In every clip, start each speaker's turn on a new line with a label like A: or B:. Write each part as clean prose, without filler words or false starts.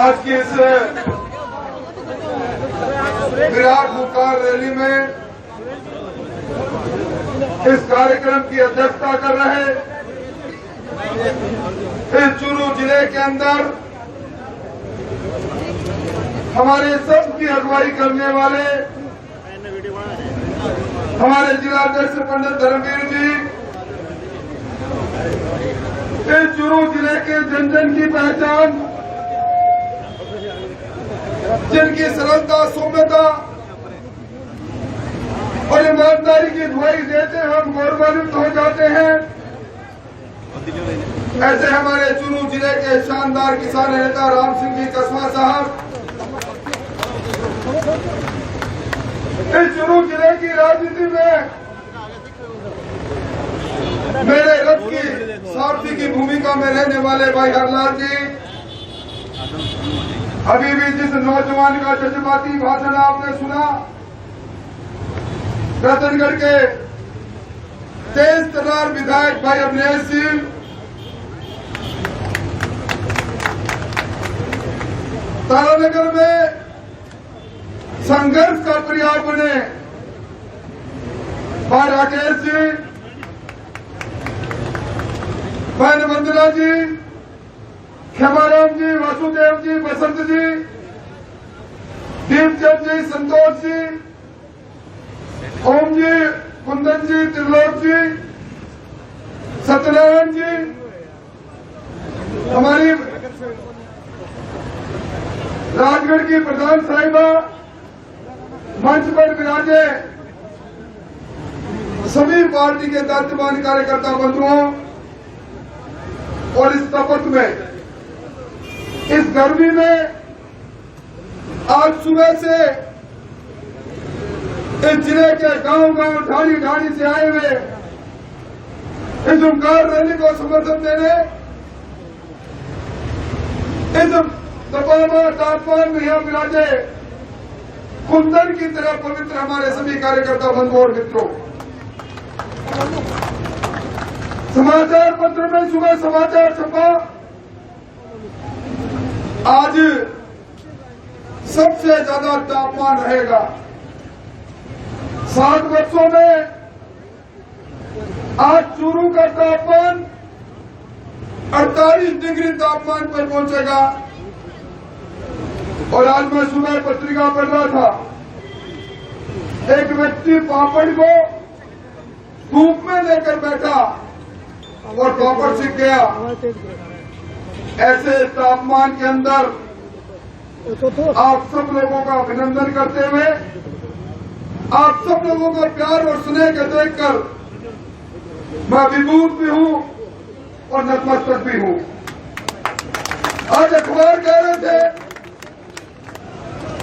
A: आज की इस विराट मुख्तार रैली में इस कार्यक्रम की अध्यक्षता कर रहे इस चूरू जिले के अंदर हमारे सबकी अगुवाई करने वाले हमारे जिलाध्यक्ष पंडित धर्मवीर जी, इस चूरू जिले के जन जन की पहचान, जिनकी सरलता, सौम्यता और ईमानदारी की दुहाई देते हम गौरवान्वित हो जाते हैं। ऐसे हमारे चूरू जिले के शानदार किसान नेता राम सिंह जी कस्बा साहब इस चूरू जिले की राजनीति में मेरे रथ की सारथी की भूमिका में रहने वाले भाई हरलाल जी, अभी भी जिस नौजवान का जज्बाती भाषण आपने सुना, रतनगढ़ के तेज तर्रार विधायक भाई अवनेश जी, तारानगर में संघर्ष का पर्याय बने भाई राकेश जी, बहन वंदना जी, खेमाराम जी, वासुदेव जी, बसंत जी, दीपचंद जी, संतोष जी, ओम जी, कुंदन जी, त्रिलोक जी, सत्यनारायण जी, हमारी राजगढ़ की प्रधान साहिबा, मंच पर विराजे सभी पार्टी के दायित्ववान कार्यकर्ता बंधुओं और इस तपत में, इस गर्मी में आज सुबह से इस जिले के गांव-गांव, ढाणी-ढाणी से आए हुए इस ओंकार रैली को समर्थन देने, इस तपामा तापमान में यहाँ विराजे कुंदन की तरह पवित्र हमारे सभी कार्यकर्ता बंधुओं और मित्रों, समाचार पत्र में सुबह समाचार छपा, आज सबसे ज्यादा तापमान रहेगा। 7 वर्षों में आज चूरू का तापमान 48 डिग्री तापमान पर पहुंचेगा। और आज मैं सुबह पत्रिका पढ़ रहा था, एक व्यक्ति पापड़ को धूप में लेकर बैठा और पापड़ सीख गया। ऐसे तापमान के अंदर आप सब लोगों का अभिनंदन करते हुए, आप सब लोगों का प्यार और स्नेह के देखकर मैं विभूत भी हूं और नतमस्तक भी हूं। आज अखबार कह रहे थे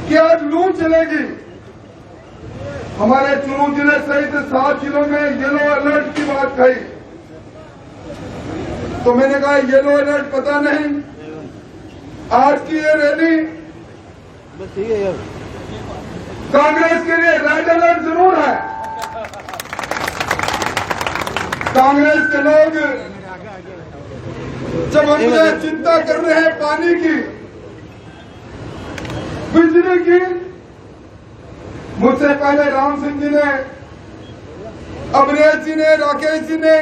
A: कि आज लू चलेगी। हमारे चूरू जिले सहित 7 जिलों में येलो अलर्ट की बात कही, तो मैंने कहा येलो अलर्ट पता नहीं, आज की ये रैली कांग्रेस के लिए रेड अलर्ट जरूर है। कांग्रेस के लोग जब हमसे चिंता कर रहे हैं पानी की, बिजली की, मुझसे पहले राम सिंह जी ने, अवनेश जी ने, राकेश जी ने,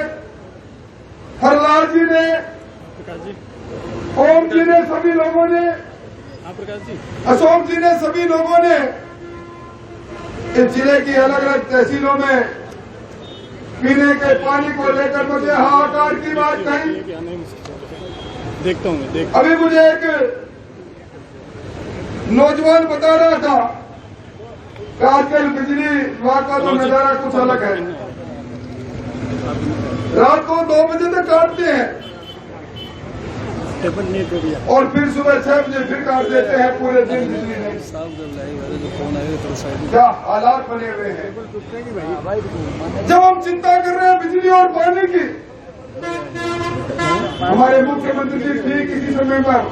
A: हरलाल जी ने, ओम जी ने, सभी लोगों ने, अशोक जी ने, सभी लोगों ने इस जिले की अलग अलग तहसीलों में पीने के पानी को लेकर मुझे हाहाकार की बात कही।
B: देखता हूँ।
A: अभी मुझे एक नौजवान बता रहा था कि आजकल बिजली विभाग का तो नजारा कुछ अलग है। रात को 2 बजे तक काटते हैं और फिर सुबह 6 बजे फिर काट देते हैं, पूरे दिन बिजली नहीं। क्या हालात बने हुए हैं। जब हम चिंता कर रहे हैं बिजली और पानी की, हमारे मुख्यमंत्री जी ठीक इसी समय पर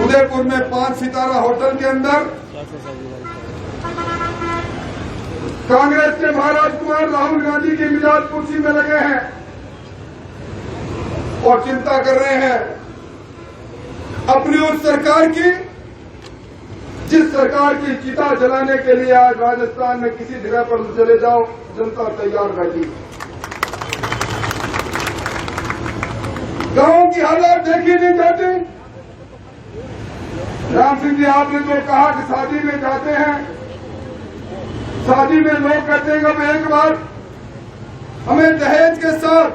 A: उदयपुर में 5 सितारा होटल के अंदर कांग्रेस के महाराज कुमार राहुल गांधी की मिजाज कुर्सी में लगे हैं और चिंता कर रहे हैं अपनी उस सरकार की जिस सरकार की चिता जलाने के लिए आज राजस्थान में किसी जगह पर चले जाओ जनता तैयार बैठी। गांवों की हालत देखी नहीं जाती। राम सिंह जी, आपने जो कहा कि शादी में जाते हैं, शादी में लोग कहते हैं कि एक बार हमें दहेज के साथ,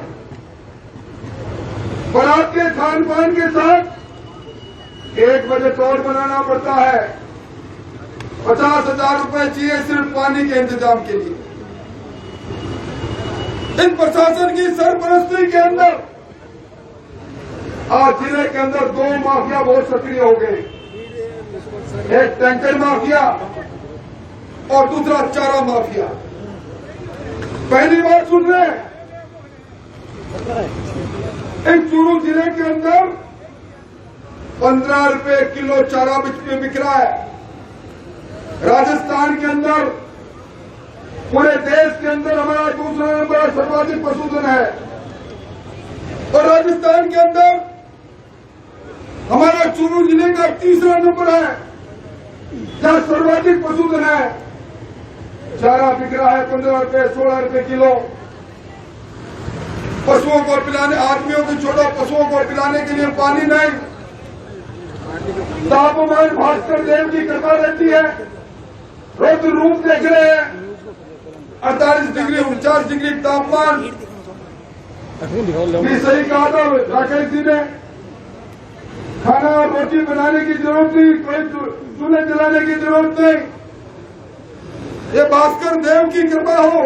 A: बारात के खान पान के साथ 1 बजे तोड़ बनाना पड़ता है। 50,000 रुपए चाहिए सिर्फ पानी के इंतजाम के लिए। इन प्रशासन की सरपरस्ती के अंदर आज जिले के अंदर 2 माफिया बहुत सक्रिय हो गए। एक टैंकर माफिया और दूसरा चारा माफिया। पहली बार सुन रहे हैं, एक चूरू जिले के अंदर 15 रुपए किलो चारा बिक रहा है। राजस्थान के अंदर, पूरे देश के अंदर हमारा दूसरा नंबर सर्वाधिक पशुधन है और राजस्थान के अंदर हमारा चूरू जिले का तीसरा नंबर है जहां सर्वाधिक पशुधन है। चारा बिक रहा है 15 रुपए 16 रुपए किलो। पशुओं को पिलाने, आदमियों को छोड़ो, पशुओं को पिलाने के लिए पानी नहीं। तापमान भास्कर देव की कृपा रहती है। रोज रूप देख रहे हैं 48 डिग्री 49 डिग्री तापमान। ये सही कहा था राकेश जी ने, खाना और रोटी बनाने की जरूरत नहीं, कोई चूल्हे जलाने की जरूरत नहीं। ये भास्कर देव की कृपा हो।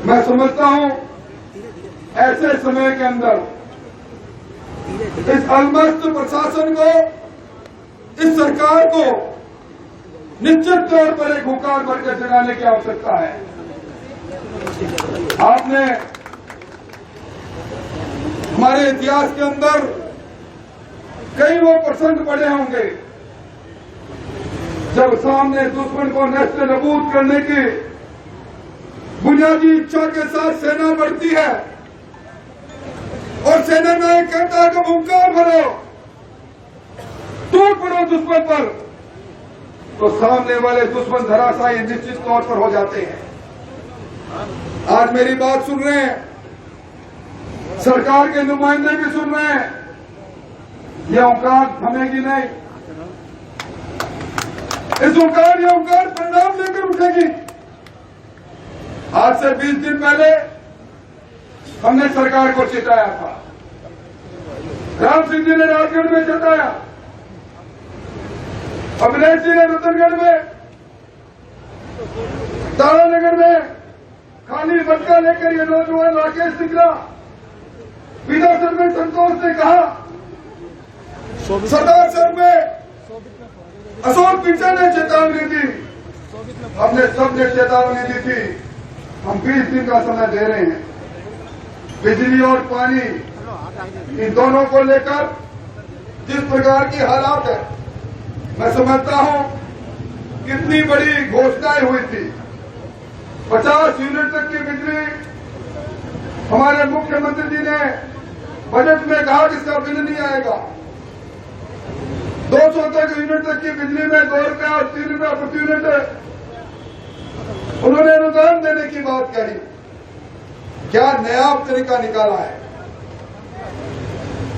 A: मैं समझता हूं ऐसे समय के अंदर इस अलमस्त प्रशासन को, इस सरकार को निश्चित तौर पर एक हुकार बनकर जगाने की आवश्यकता है। आपने हमारे इतिहास के अंदर कई वो प्रसंग पड़े होंगे जब सामने दुश्मन को नष्ट नबूद करने की बुनियादी इच्छा के साथ सेना बढ़ती है और सेना में कहता है कि हुंकार भरो, टूट पड़ो दुश्मन पर, तो सामने वाले दुश्मन धराशायी निश्चित तौर पर हो जाते हैं। आज मेरी बात सुन रहे हैं, सरकार के नुमाइंदे भी सुन रहे हैं, यह औकात थमेगी नहीं। इस औकात या औकात परिणाम लेकर उठेगी। आज से 20 दिन पहले हमने सरकार को चिताया था। राम सिंह जी ने राजगढ़ में चिताया, अभिलेख जी ने रतनगढ़ में, तारानगर में खाली मटका लेकर ये नौजवान राकेश निकला। विधानसभा में संतोष ने कहा, सरदार सर में अशोक पिंचा ने चेतावनी दी, हमने सबने चेतावनी दी थी। हम 20 दिन का समय दे रहे हैं। बिजली और पानी, इन दोनों को लेकर जिस प्रकार की हालात है, मैं समझता हूं कितनी बड़ी घोषणाएं हुई थी। 50 यूनिट तक की बिजली हमारे मुख्यमंत्री जी ने बजट में कहा कि इसका बिल नहीं आएगा। 200 यूनिट तक की बिजली में 2 रुपया और 3 रुपया प्रति यूनिट उन्होंने अनुदान देने की बात कही। क्या नया तरीका निकाला है।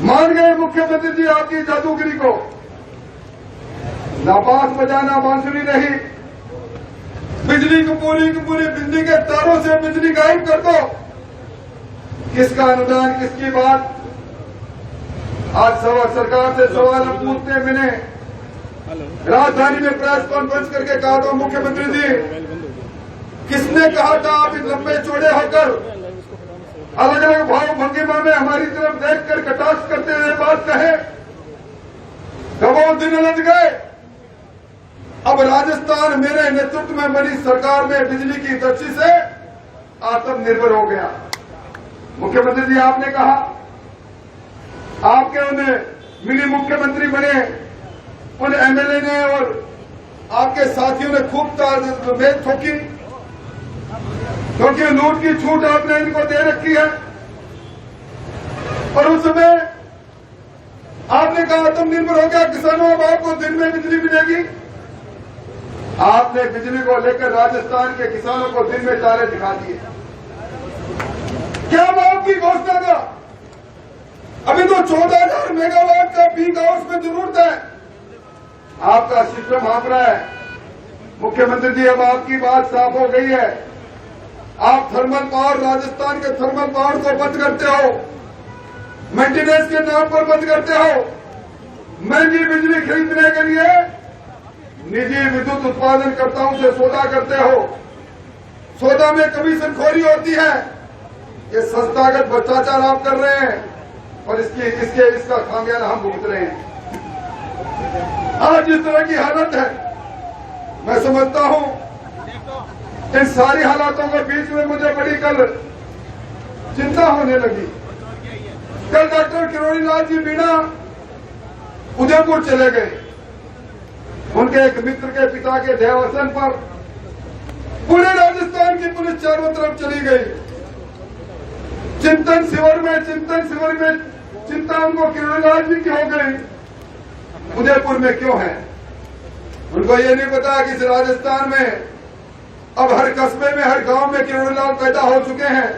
A: मान गए मुख्यमंत्री जी आपकी जादूगिरी को। ना बांस बजाना बांसुरी नहीं, बिजली की पूरी बिजली के तारों से बिजली गायब कर दो। किसका अनुदान, किसकी बात। आज सरकार से सवाल पूछते मैंने राजधानी में प्रेस कॉन्फ्रेंस करके कहा था, मुख्यमंत्री जी किसने कहा था आप इन लंबे चौड़े होकर अलग अलग भाव भंगिमा में हमारी तरफ देखकर कटाक्ष करते हुए बात कहे। कब वो दिन लग गए। अब राजस्थान मेरे नेतृत्व में बनी सरकार में बिजली की दृष्टि से आत्मनिर्भर हो गया। मुख्यमंत्री जी आपने कहा, आपके उन्हें मिनी मुख्यमंत्री बने उन एमएलए ने और आपके साथियों ने खूब मेज ठोकी, क्योंकि लूट की छूट आपने इनको दे रखी है। और उस समय आपने आपने कहा आत्मनिर्भर हो गया किसानों, अब आपको दिन में बिजली मिलेगी। आपने बिजली को लेकर राजस्थान के किसानों को दिन में तारे दिखा दिए। क्या बात की घोषणा था? अभी तो 14,000 मेगावाट का पीक आवर्स में जरूरत है। आपका सिस्टम हाँप रहा है। मुख्यमंत्री जी, अब आपकी बात साफ हो गई है। आप थर्मल पावर, राजस्थान के थर्मल पावर को बंद करते हो, मेंटेनेंस के नाम पर बंद करते हो, महंगी बिजली खरीदने के लिए निजी विद्युत उत्पादनकर्ताओं से सौदा करते हो। सौदा में कमीशन खोरी होती है। ये संस्थागत भ्रष्टाचार आप कर रहे हैं और इसका खामियाजा हम भुगत रहे हैं। आज जिस तरह की हालत है, मैं समझता हूं इन सारी हालातों के बीच में मुझे बड़ी कल चिंता होने लगी। कल डॉक्टर किरोड़ी लाल जी मीणा उदयपुर चले गए। उनके एक मित्र के पिता के देहावसान पर पूरे राजस्थान की पुलिस चारों तरफ चली गई। चिंतन शिविर में चिंता उनको किरोड़ी लाल जी की हो गई, उदयपुर में क्यों है? उनको ये नहीं पता कि इस राजस्थान में अब हर कस्बे में, हर गांव में किरोड़ी लाल पैदा हो चुके हैं।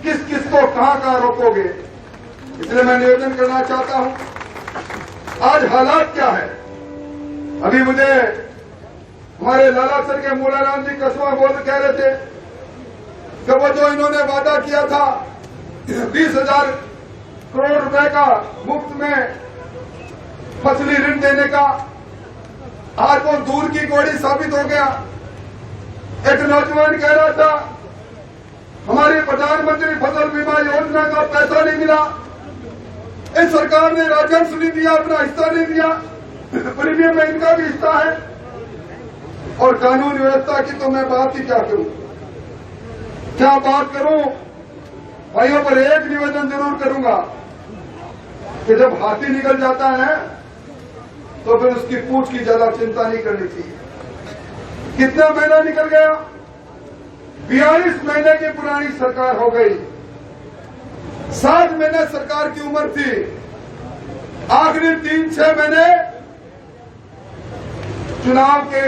A: किस किस को कहां रोकोगे? इसलिए मैं निवेदन करना चाहता हूं, आज हालात क्या है? अभी मुझे हमारे लालासर के मूलाराम जी कसवा बोल कह रहे थे कि वो जो इन्होंने वादा किया था 20,000 करोड़ रुपए का मुफ्त में फसली ऋण देने का, आज वो दूर की घोड़ी साबित हो गया। एक नौजवान कह रहा था हमारी प्रधानमंत्री फसल बीमा योजना का पैसा नहीं मिला, इस सरकार ने राजस्व नहीं दिया, अपना हिस्सा नहीं दिया, प्रीमियम में इनका भी हिस्सा है। और कानून व्यवस्था की तो मैं बात ही क्या करूं, क्या बात करूं? भाइयों, पर एक निवेदन जरूर करूंगा कि जब हाथी निकल जाता है तो फिर उसकी पूंछ की ज्यादा चिंता नहीं करनी चाहिए। कितना महीना निकल गया? 42 महीने की पुरानी सरकार हो गई। 7 महीने सरकार की उम्र थी, आखिरी 3-6 महीने चुनाव के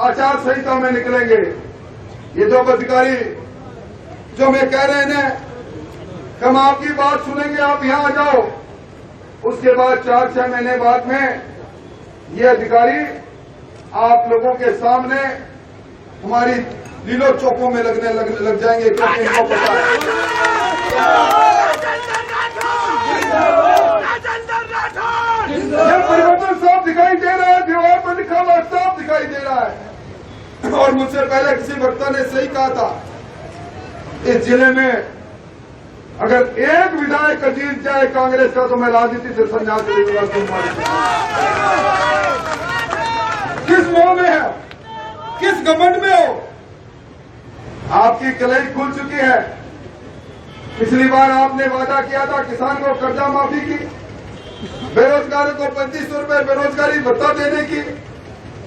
A: आचार संहिता में निकलेंगे। ये जो अधिकारी जो मैं कह रहे हैं कि हम आपकी बात सुनेंगे, आप यहां आ जाओ, उसके बाद 4-6 महीने बाद में ये अधिकारी आप लोगों के सामने हमारी लीलो चौकों में लग जाएंगे, क्योंकि इनको पता है। ये परिवर्तन साफ दिखाई दे रहा है, दीवार पर लिखा हुआ साफ दिखाई दे रहा है। और मुझसे पहले किसी वक्ता ने सही कहा था, इस जिले में अगर एक विधायक जीत जाए कांग्रेस का तो मैं राजनीति से संन्यास लूंगा। किस मोह में है, किस घमंड में हो? आपकी कलई खुल चुकी है। पिछली बार आपने वादा किया था किसान को कर्जा माफी की, बेरोजगारों को 2500 रुपए बेरोजगारी भत्ता देने की।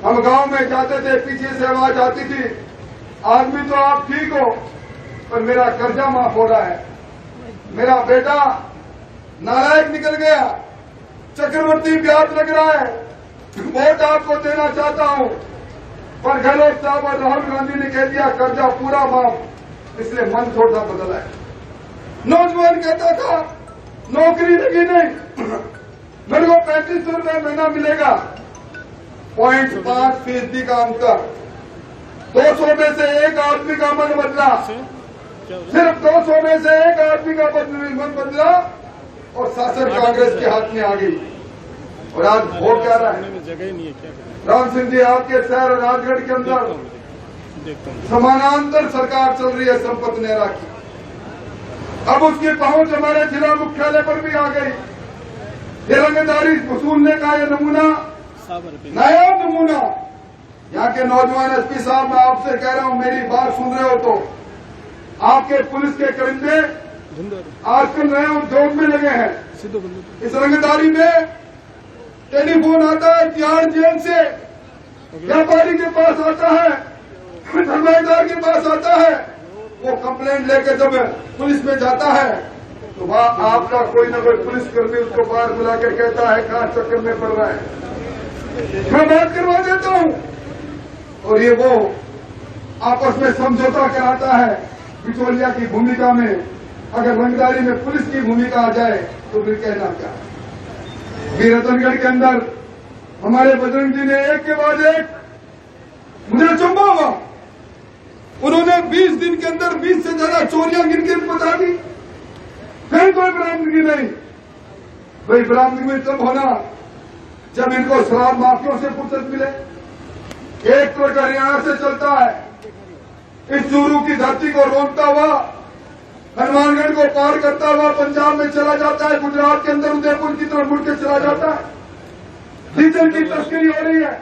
A: हम गांव में जाते थे, पीछे से आवाज आती थी, आदमी तो आप ठीक हो पर मेरा कर्जा माफ हो रहा है, मेरा बेटा नालायक निकल गया, चक्रवर्ती ब्याज लग रहा है, वोट आपको देना चाहता हूं। पर गहलोत साहब और राहुल गांधी ने कह दिया कर्जा पूरा माफ, इसलिए मन थोड़ा बदला है। नौजवान कहता था नौकरी लगी नहीं, मेरे को 3500 रुपए महीना मिलेगा, 0.5% का अंतर। 200 में से एक आदमी का मन बदला, सिर्फ 200 में से एक आदमी का मन बदला और शासन कांग्रेस के हाथ में आ गई। और आज हो क्या रहा है?
B: जगह नहीं है क्या?
A: राम सिंह जी, आपके शहर राजगढ़ के अंदर समानांतर सरकार चल रही है संपत नेहरा की। अब उसकी पहुंच हमारे जिला मुख्यालय पर भी आ गई। रंगदारी वसूलने का ये नमूना, नायाब नमूना। यहाँ के नौजवान एसपी साहब, मैं आपसे कह रहा हूं, मेरी बात सुन रहे हो तो आपके पुलिस के करिंदे आजकल नए उद्योग में लगे हैं। इस रंगदारी में टेलीफोन आता है तिहाड़ जेल से, व्यापारी के पास आता है, धर्मादार के पास आता है, वो कंप्लेंट लेकर जब पुलिस में जाता है तो वहां आपका कोई न कोई पुलिसकर्मी उसको बाहर बुला के कहता है कहां चक्कर में पड़ रहा है, मैं बात करवा देता हूं। और ये वो आपस में समझौता कराता है बिचौलिया की भूमिका में। अगर रंगदारी में पुलिस की भूमिका आ जाए तो फिर कहना क्या। वीरतनगढ़ के अंदर हमारे बजरंग जी ने एक के बाद एक, मुझे अचंभा हुआ, उन्होंने 20 दिन के अंदर 20 से ज्यादा चोरियां गिन गिन बता दी, फिर कोई बरामदगी नहीं। भाई बरामदगी तब होना जब इनको शराब माफियों से फुर्सत मिले। एक ट्रक हरियाणा से चलता है, इस चूरू की धरती को रोकता हुआ हनुमानगढ़ को पार करता हुआ पंजाब में चला जाता है, गुजरात के अंदर उदयपुर की तरफ मुड़ के चला जाता है। डीजल की तस्करी हो रही है,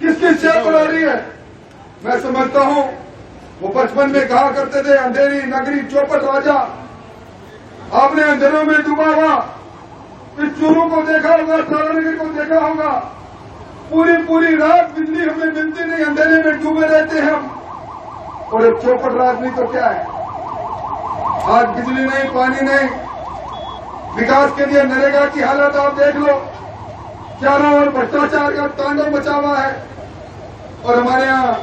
A: किसकी शेयर बढ़ा रही है। मैं समझता हूं वो बचपन में कहा करते थे अंधेरी नगरी चौपट राजा। आपने अंधेरों में डूबा हुआ इस चूरू को देखा होगा, सारानगर को देखा होगा। पूरी रात बिजली हमें मिलती नहीं, अंधेरे में डूबे रहते हैं हम। और एक चौपट राजनीति तो क्या है, आज बिजली नहीं, पानी नहीं, विकास के लिए नरेगा की हालत आप देख लो, चारों ओर भ्रष्टाचार का तांडव मचा हुआ है। और हमारे यहाँ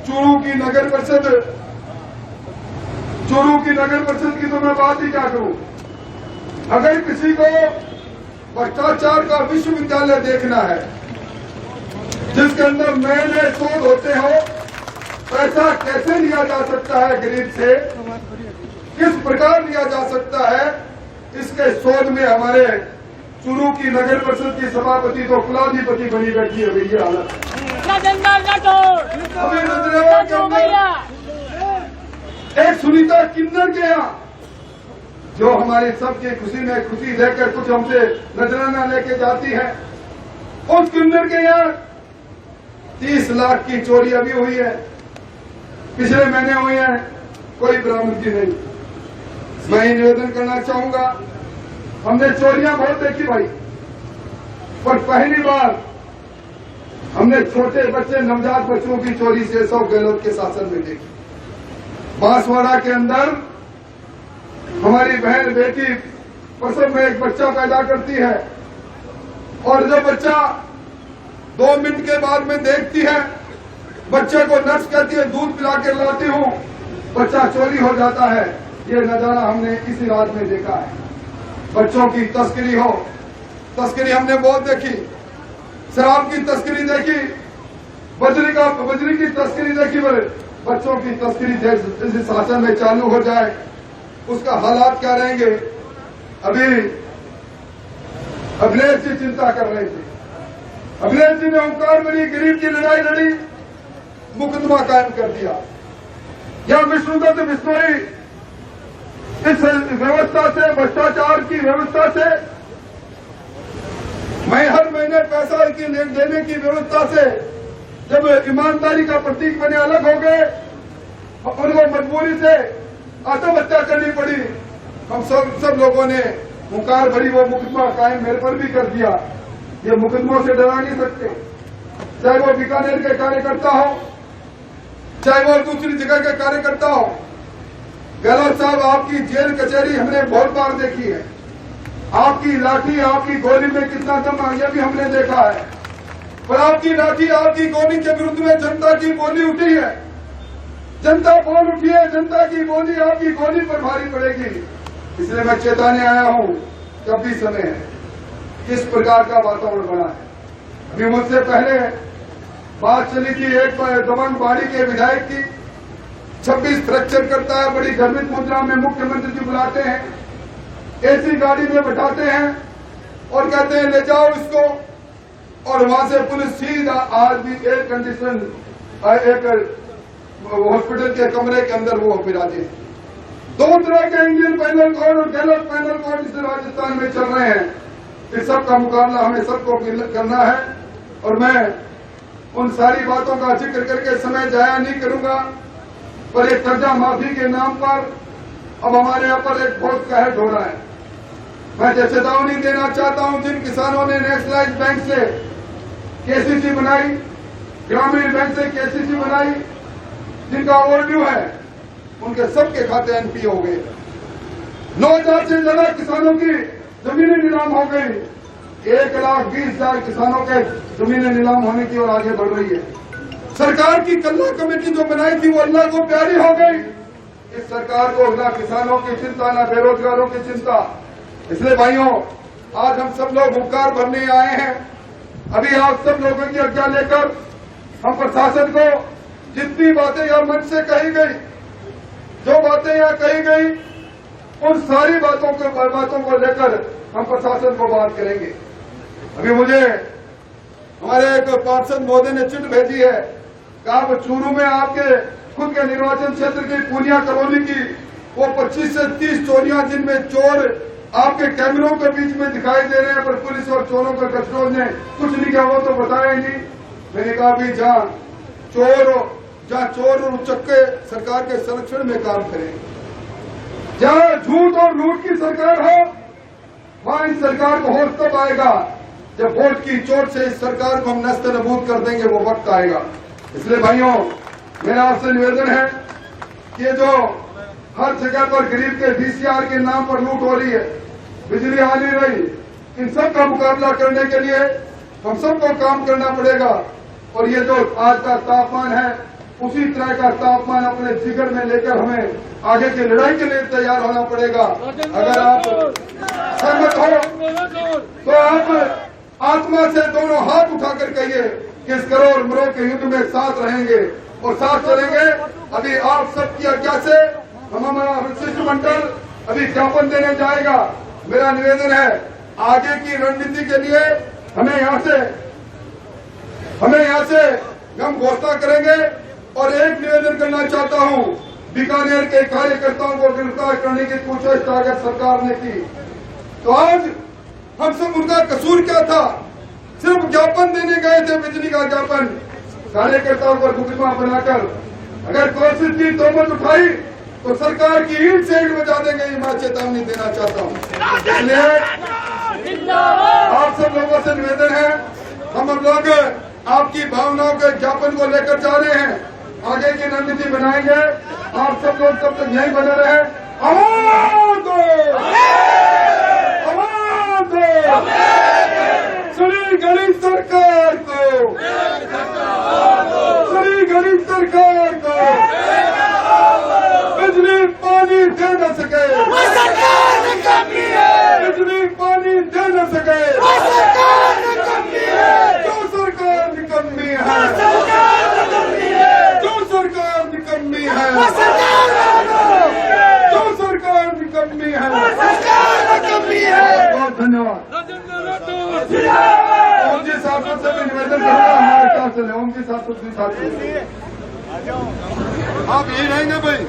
A: चूरू की नगर परिषद की तो मैं बात ही क्या करूं। अगर किसी को भ्रष्टाचार का विश्वविद्यालय देखना है जिसके अंदर नए नए शोध होते हो, पैसा कैसे लिया जा सकता है गरीब से, किस प्रकार लिया जा सकता है, इसके शोध में हमारे चूरू की नगर परिषद की सभापति तो कुलाधिपति बनी बैठी है। भैया हालत अभी नजरेवा के अंदर एक सुनीता किन्नर के यहाँ जो हमारी सबकी खुशी में खुशी देकर कुछ हमसे नजराना लेके जाती है, उस किन्नर के यहाँ 30 लाख की चोरी अभी हुई है, पिछले महीने हुई है, कोई बरामदगी नहीं। मैं ही निवेदन करना चाहूंगा, हमने चोरियां बहुत देखी भाई, पर पहली बार हमने छोटे बच्चे नवजात बच्चों की चोरी से सौ गहलोत के शासन में देखी। बांसवाड़ा के अंदर हमारी बहन बेटी प्रसव में एक बच्चा पैदा करती है और जब बच्चा 2 मिनट के बाद में देखती है, बच्चे को नर्स कहती है दूध पिला कर लाती हूं, बच्चा चोरी हो जाता है। ये नजारा हमने इसी रात में देखा है। बच्चों की तस्करी हो, तस्करी हमने बहुत देखी, शराब की तस्करी देखी, बजरी की तस्करी देखी, बच्चों की तस्करी जैसे शासन में चालू हो जाए उसका हालात क्या रहेंगे। अभी अखिलेश जी चिंता कर रहे थे, अखिलेश जी ने ओंकार बड़ी गरीब की लड़ाई लड़ी, मुकदमा कायम कर दिया। या विष्णुदत्त बिश्नोई इस व्यवस्था से, भ्रष्टाचार की व्यवस्था से, मैं हर महीने पैसा देने की व्यवस्था से जब ईमानदारी का प्रतीक बने अलग हो गए, उनको मजबूरी से आत्महत्या करनी पड़ी। हम सब लोगों ने हुंकार भरी वो मुकदमा कायम मेरे पर भी कर दिया। ये मुकदमों से डरा नहीं सकते, चाहे वो बीकानेर के कार्यकर्ता हो, चाहे वो दूसरी जगह के कार्यकर्ता हो। गहलोत साहब, आपकी जेल कचहरी हमने बहुत बार देखी है, आपकी लाठी आपकी गोली में कितना दम है ये भी हमने देखा है, पर आपकी लाठी आपकी गोली के विरुद्ध में जनता की बोली उठी है, जनता बोल उठी है, जनता की बोली आपकी गोली पर भारी पड़ेगी। इसलिए मैं चेताने आया हूं कि अब भी समय है, किस प्रकार का वातावरण बना है। अभी मुझसे पहले बात चली थी एक दमन बाड़ी के विधायक की, 26 फ्रैक्चर करता है, बड़ी गर्मित मुद्रा में मुख्यमंत्री जी बुलाते हैं, एसी गाड़ी में बैठाते हैं और कहते हैं ले जाओ इसको, और वहां से पुलिस सीधा आज भी एयर कंडीशन एक हॉस्पिटल के कमरे के अंदर वो फिराते हैं। 2 तरह के इंडियन पैनल कोड और गहलोत पैनल कोड इस राजस्थान में चल रहे हैं। इस सब का मुकाबला हमें सबको करना है और मैं उन सारी बातों का जिक्र करके समय जाया नहीं करूंगा, पर एक कर्जा माफी के नाम पर अब हमारे यहाँ पर एक बहुत कहर हो रहा है। मैं चेतावनी देना चाहता हूं, जिन किसानों ने नेशनलाइज बैंक से केसीसी बनाई, ग्रामीण बैंक से केसीसी बनाई, जिनका ओवरड्यू है, उनके सबके खाते एनपीए हो गए। 9,000 से ज्यादा किसानों की जमीनें नीलाम हो गई। 1,20,000 किसानों के जमीनें नीलाम होने की ओर आगे बढ़ रही है। सरकार की कल्ला कमेटी जो बनाई थी वो अल्लाह को प्यारी हो गई। इस सरकार को न किसानों की चिंता, न बेरोजगारों की चिंता। इसलिए भाइयों, आज हम सब लोग उपकार भरने आए हैं। अभी आप सब लोगों की आज्ञा लेकर हम प्रशासन को जितनी बातें यहां मंच से कही गई, जो बातें यहां कही गई, उन सारी बातों को लेकर हम प्रशासन को बात करेंगे। अभी मुझे हमारे एक पार्षद महोदय ने चिट्ठी भेजी है कि आप चूरू में आपके खुद के निर्वाचन क्षेत्र की पूनिया कॉलोनी की वो 25 से 30 चोरियां, जिनमें चोर आपके कैमरों के बीच में दिखाई दे रहे हैं, पर पुलिस और चोरों के गश्तों ने कुछ नहीं किया, वो तो बताया ही नहीं। मैंने कहा भी जहां चोर और उचक्के सरकार के संरक्षण में काम करें, जहां झूठ और लूट की सरकार हो, वहां इस सरकार को होश तब आएगा जब वोट की चोट से इस सरकार को हम नस्त-ए-नबूद कर देंगे, वो वक्त आएगा। इसलिए भाइयों, मेरा आपसे निवेदन है कि ये जो हर जगह पर गरीब के डीसीआर के नाम पर लूट हो रही है, बिजली आ नहीं रही, इन सब का मुकाबला करने के लिए हम सबको काम करना पड़ेगा। और ये जो आज का तापमान है, उसी तरह का तापमान अपने जिगर में लेकर हमें आगे की लड़ाई के लिए तैयार होना पड़ेगा। अगर आप सहमत हो तो आप आत्मा से दोनों हाथ उठाकर कहिए कि इस करो और मरो के युद्ध में साथ रहेंगे और साथ चलेंगे। अभी आप सबकी आज्ञा से हमारा शिष्टमंडल अभी ज्ञापन देने जाएगा। मेरा निवेदन है, आगे की रणनीति के लिए हमें यहाँ से हम घोषणा करेंगे। और एक निवेदन करना चाहता हूँ, बीकानेर के कार्यकर्ताओं को गिरफ्तार करने की कोशिश अगर सरकार ने की, तो आज हम सब उनका कसूर क्या था? सिर्फ ज्ञापन देने गए थे, बिजली का ज्ञापन। कार्यकर्ताओं पर मुकदमा बनाकर अगर कोशिश की, तोहमत उठाई, तो सरकार की ईंट से ईंट बजा देंगे, ये मैं चेतावनी देना चाहता हूँ। इसलिए आप सब लोगों से निवेदन है, हम लोग आपकी भावनाओं के ज्ञापन को लेकर जा रहे हैं, आगे की रणनीति बनाएंगे। आप सब लोग तब तक यहीं बने रहे। आवाज दो, आवाज दो, श्री गरीब सरकार को, श्री गरीब सरकार को बिजली पानी दे न सके, बिजली पानी दे न सके, जो सरकार निकम्मी है, जो सरकार निकम्मी है, जो सरकार निकम्मी है, बहुत धन्यवाद। ओम जी साहब से भी निवेदन करूंगा, हमारे साथ चले। ओम जी साहब, आप यही रहेंगे भाई।